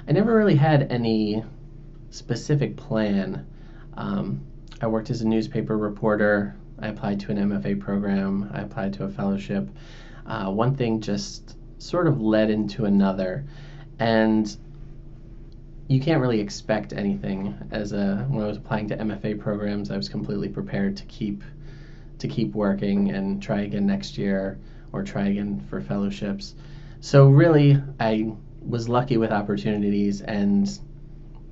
I never really had any specific plan. Um, I worked as a newspaper reporter. I applied to an MFA program. I applied to a fellowship. One thing just sort of led into another, and you can't really expect anything. When I was applying to MFA programs, I was completely prepared to keep working and try again next year or try again for fellowships. So really, I was lucky with opportunities, and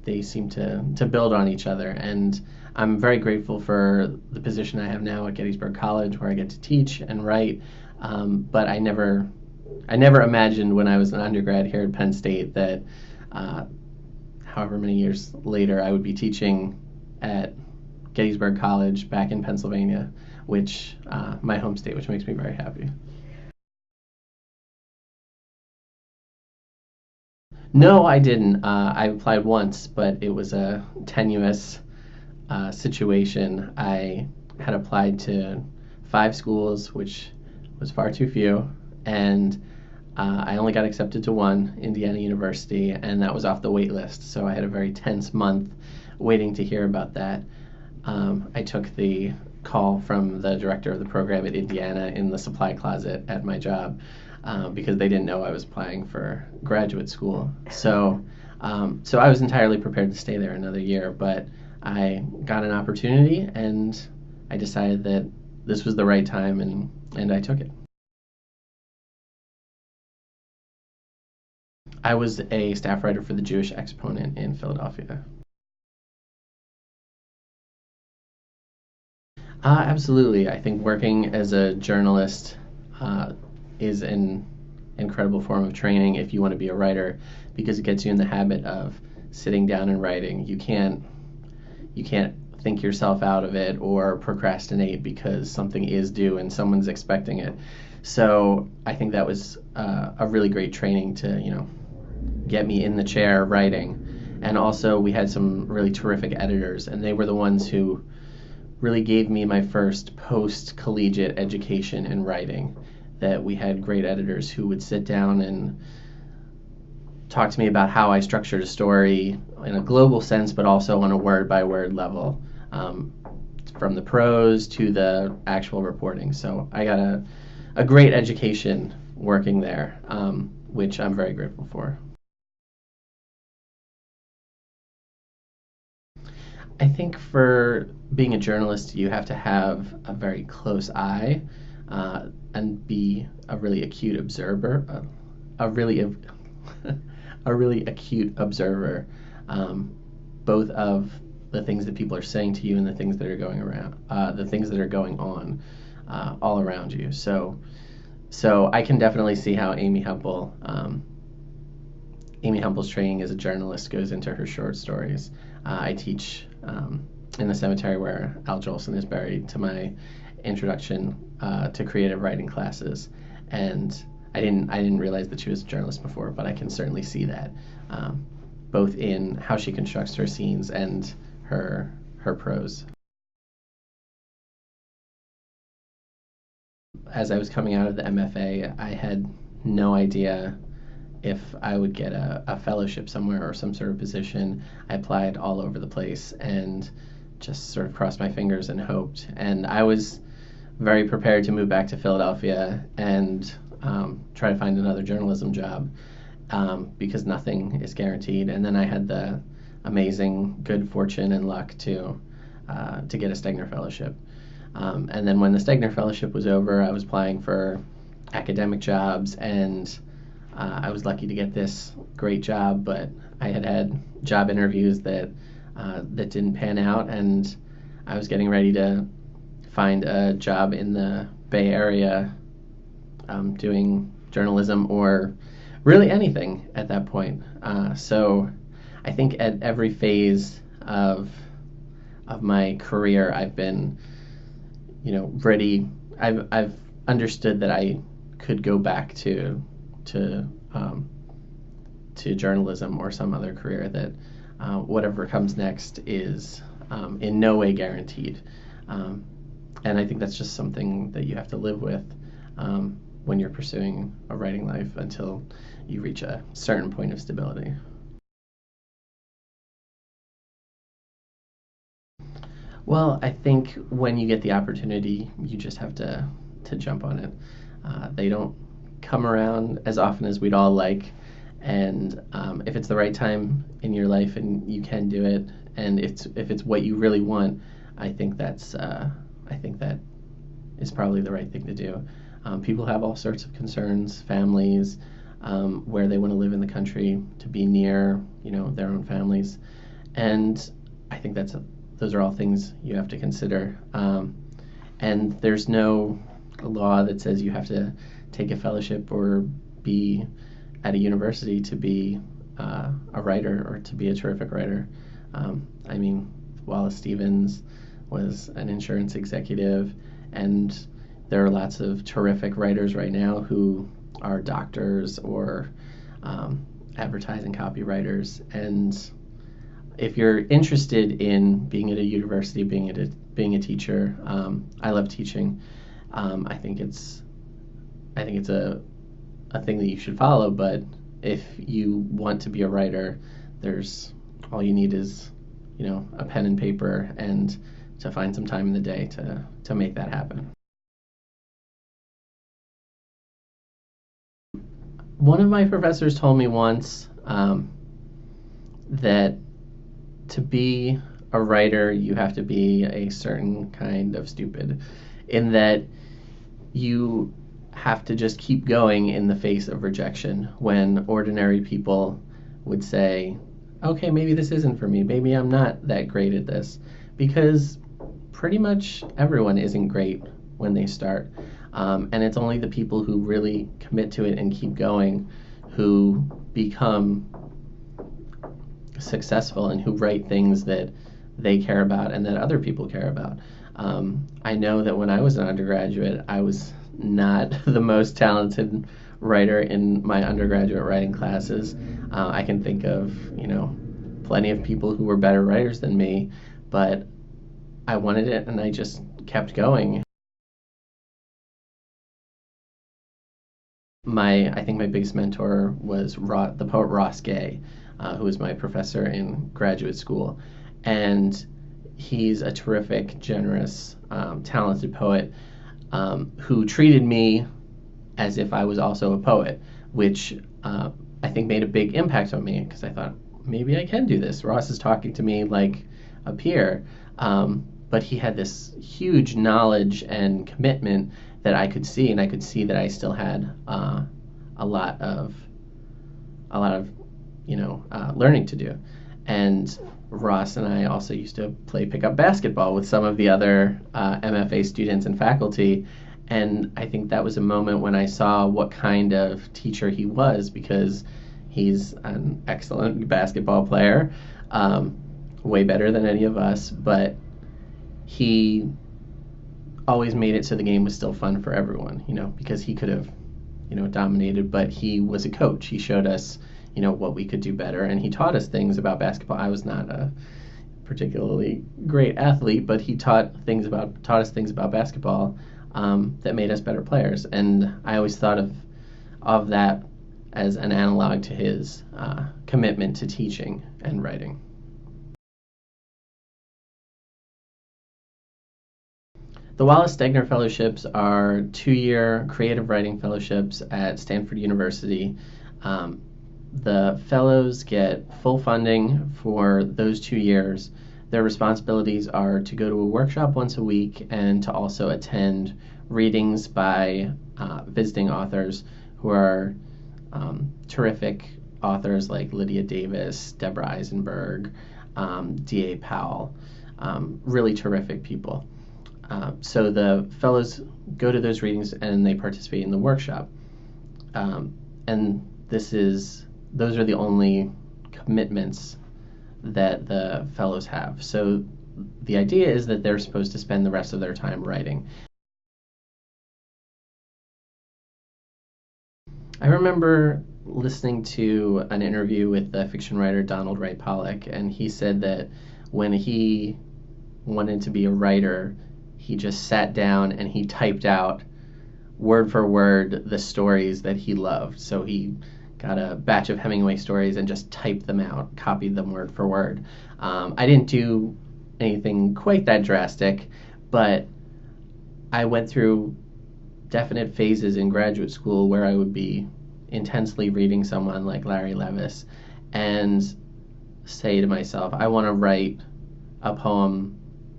they seem to build on each other. And I'm very grateful for the position I have now at Gettysburg College, where I get to teach and write. But I never imagined when I was an undergrad here at Penn State that however many years later I would be teaching at Gettysburg College back in Pennsylvania, which my home state, which makes me very happy. No, I didn't. I applied once, but it was a tenuous situation. I had applied to 5 schools, which was far too few, and I only got accepted to one, Indiana University, and that was off the wait list. So I had a very tense month waiting to hear about that. I took the call from the director of the program at Indiana in the supply closet at my job because they didn't know I was applying for graduate school. So I was entirely prepared to stay there another year, but I got an opportunity and I decided that this was the right time, and I took it. I was a staff writer for the Jewish Exponent in Philadelphia. Absolutely. I think working as a journalist uh, is an incredible form of training if you want to be a writer because it gets you in the habit of sitting down and writing. You can't think yourself out of it or procrastinate because something is due and someone's expecting it. So I think that was a really great training to get me in the chair writing. And also we had some really terrific editors, and they were the ones who really gave me my first post-collegiate education in writing. That we had great editors who would sit down and talk to me about how I structured a story in a global sense, but also on a word-by-word level, um, from the prose to the actual reporting. So I got a great education working there, which I'm very grateful for. I think for being a journalist, you have to have a very close eye and be a really acute observer, a really a really acute observer, um, both of the things that people are saying to you and the things that are going around, the things that are going on all around you. So I can definitely see how Amy Hempel's training as a journalist goes into her short stories. I teach in the cemetery where Al Jolson is buried to my introduction to creative writing classes, and I didn't realize that she was a journalist before, but I can certainly see that, both in how she constructs her scenes and her prose. As I was coming out of the MFA, I had no idea if I would get a fellowship somewhere or some sort of position. I applied all over the place and just sort of crossed my fingers and hoped. And I was very prepared to move back to Philadelphia and try to find another journalism job because nothing is guaranteed. And then I had the amazing good fortune and luck to get a Stegner fellowship. And then when the Stegner fellowship was over, I was applying for academic jobs, and I was lucky to get this great job, but I had had job interviews that didn't pan out, and I was getting ready to find a job in the Bay Area doing journalism or really anything at that point. So I think at every phase of my career, I've been, ready. I've understood that I could go back to um, to journalism or some other career. That whatever comes next is in no way guaranteed. Um, and I think that's just something that you have to live with when you're pursuing a writing life until you reach a certain point of stability. Well, I think when you get the opportunity, you just have to jump on it. They don't come around as often as we'd all like, and if it's the right time in your life and you can do it, and if it's what you really want, I think that is probably the right thing to do. People have all sorts of concerns, families, where they want to live in the country, to be near, their own families, and I think those are all things you have to consider. And there's no law that says you have to take a fellowship or be at a university to be a writer or to be a terrific writer. I mean, Wallace Stevens was an insurance executive, and there are lots of terrific writers right now who are doctors or advertising copywriters. And if you're interested in being at a university, being a teacher, I love teaching. I think it's a thing that you should follow. But if you want to be a writer, there's all you need is a pen and paper and to find some time in the day to make that happen. One of my professors told me once that to be a writer, you have to be a certain kind of stupid, in that you have to just keep going in the face of rejection when ordinary people would say, okay, maybe this isn't for me. Maybe I'm not that great at this. Because pretty much everyone isn't great when they start. And it's only the people who really commit to it and keep going who become successful and who write things that they care about and that other people care about. I know that when I was an undergraduate, I was not the most talented writer in my undergraduate writing classes. I can think of, plenty of people who were better writers than me, but I wanted it and I just kept going. I think my biggest mentor was the poet Ross Gay, who was my professor in graduate school. And he's a terrific, generous, talented poet who treated me as if I was also a poet, which I think made a big impact on me because I thought, maybe I can do this. Ross is talking to me like a peer. But he had this huge knowledge and commitment that I could see, and I could see that I still had a lot of learning to do. And Ross and I also used to play pickup basketball with some of the other MFA students and faculty, and I think that was a moment when I saw what kind of teacher he was, because he's an excellent basketball player, way better than any of us, but he always made it so the game was still fun for everyone, because he could have, dominated, but he was a coach. He showed us, what we could do better, and he taught us things about basketball. I was not a particularly great athlete, but he taught us things about basketball that made us better players, and I always thought of that as an analog to his commitment to teaching and writing. The Wallace Stegner Fellowships are 2-year creative writing fellowships at Stanford University. The fellows get full funding for those 2 years. Their responsibilities are to go to a workshop once a week and to also attend readings by visiting authors who are terrific authors like Lydia Davis, Deborah Eisenberg, D.A. Powell, really terrific people. So the fellows go to those readings and they participate in the workshop. And those are the only commitments that the fellows have. So the idea is that they're supposed to spend the rest of their time writing. I remember listening to an interview with the fiction writer Donald Ray Pollock, and he said that when he wanted to be a writer, he just sat down and he typed out word for word the stories that he loved. So he got a batch of Hemingway stories and just typed them out, copied them word for word. I didn't do anything quite that drastic, but I went through definite phases in graduate school where I would be intensely reading someone like Larry Levis and say to myself, I want to write a poem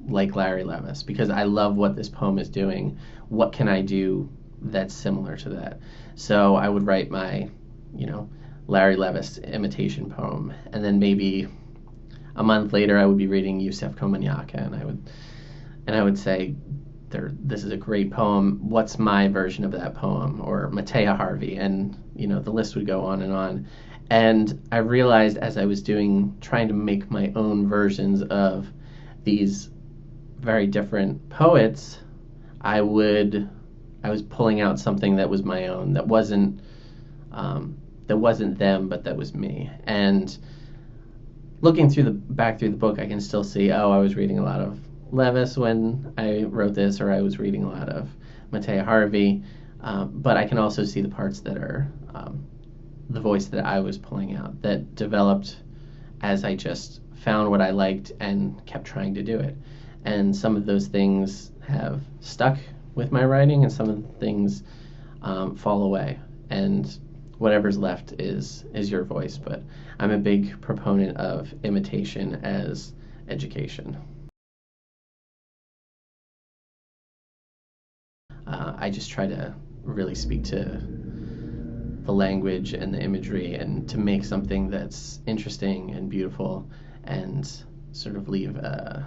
like Larry Levis because I love what this poem is doing. What can I do that's similar to that? So I would write my, Larry Levis imitation poem, and then maybe a month later I would be reading Yusef Komanyaka, and I would say, this is a great poem. What's my version of that poem? Or Matea Harvey, and the list would go on and on. And I realized as I was trying to make my own versions of these very different poets, I was pulling out something that was my own, that wasn't them, but that was me. And looking back through the book, I can still see, I was reading a lot of Levis when I wrote this, or I was reading a lot of Matea Harvey, but I can also see the parts that are the voice that I was pulling out, that developed as I just found what I liked and kept trying to do it. And some of those things have stuck with my writing, and some of the things fall away. And whatever's left is your voice. But I'm a big proponent of imitation as education. I just try to really speak to the language and the imagery, and to make something that's interesting and beautiful, and sort of leave the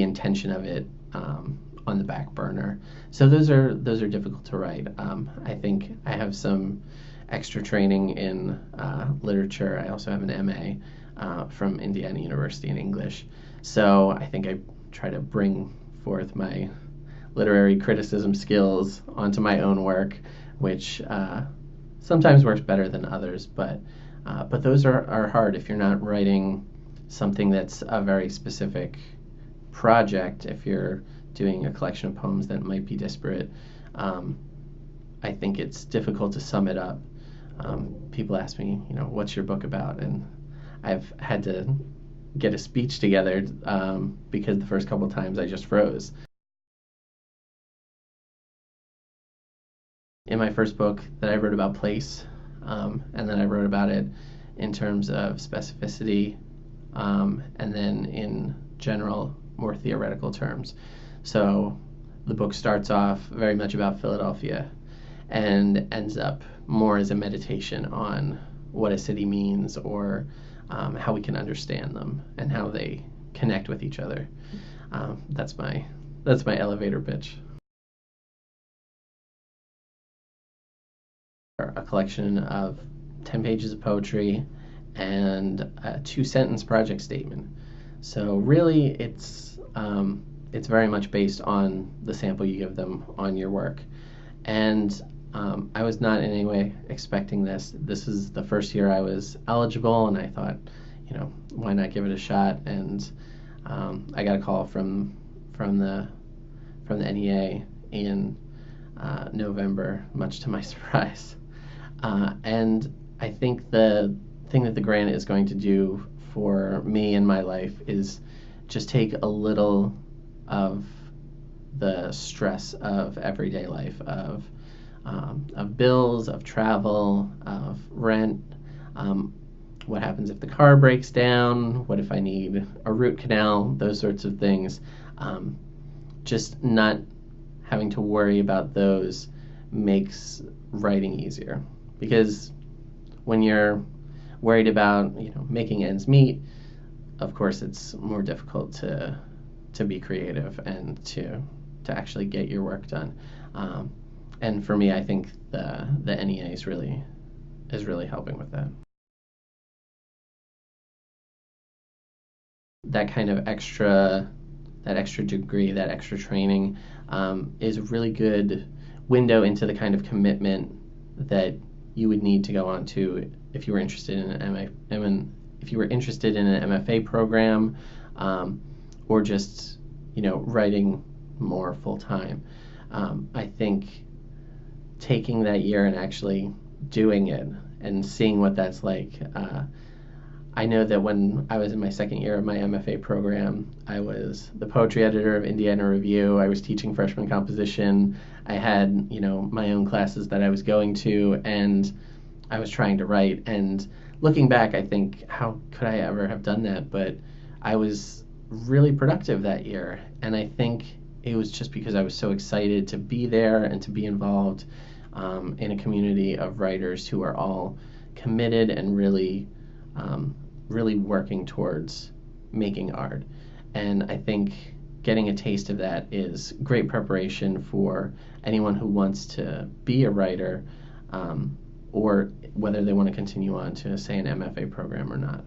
intention of it on the back burner. So those are difficult to write. I think I have some extra training in literature. I also have an MA from Indiana University in English. So I think I try to bring forth my literary criticism skills onto my own work, which sometimes works better than others, but those are hard if you're not writing something that's a very specific project. If you're doing a collection of poems that might be disparate, I think it's difficult to sum it up. People ask me, what's your book about? And I've had to get a speech together because the first couple of times I just froze. In my first book that I wrote about place, and then I wrote about it in terms of specificity, and then in general, more theoretical terms. So the book starts off very much about Philadelphia and ends up more as a meditation on what a city means, or how we can understand them and how they connect with each other. That's my elevator pitch. A collection of 10 pages of poetry and a 2-sentence project statement. So really, it's very much based on the sample you give them on your work. And I was not in any way expecting this. This is the first year I was eligible, and I thought, why not give it a shot? And I got a call from the NEA in November, much to my surprise. And I think the thing that the grant is going to do for me in my life is just take a little of the stress of everyday life, of bills, of travel, of rent. What happens if the car breaks down? What if I need a root canal? Those sorts of things. Just not having to worry about those makes writing easier. Because when you're worried about making ends meet, of course it's more difficult to be creative and to actually get your work done. And for me, I think the NEA is really helping with that. That kind of extra degree, that extra training, is a really good window into the kind of commitment that you would need to go on to if you were interested in an MFA program, or just writing more full time. I think taking that year and actually doing it and seeing what that's like, I know that when I was in my second year of my MFA program, I was the poetry editor of Indiana Review. I was teaching freshman composition. I had, my own classes that I was going to, and I was trying to write. And looking back, I think, how could I ever have done that? But I was really productive that year. And I think it was just because I was so excited to be there and to be involved in a community of writers who are all committed and really working towards making art. And I think getting a taste of that is great preparation for anyone who wants to be a writer, or whether they want to continue on to, say, an MFA program or not.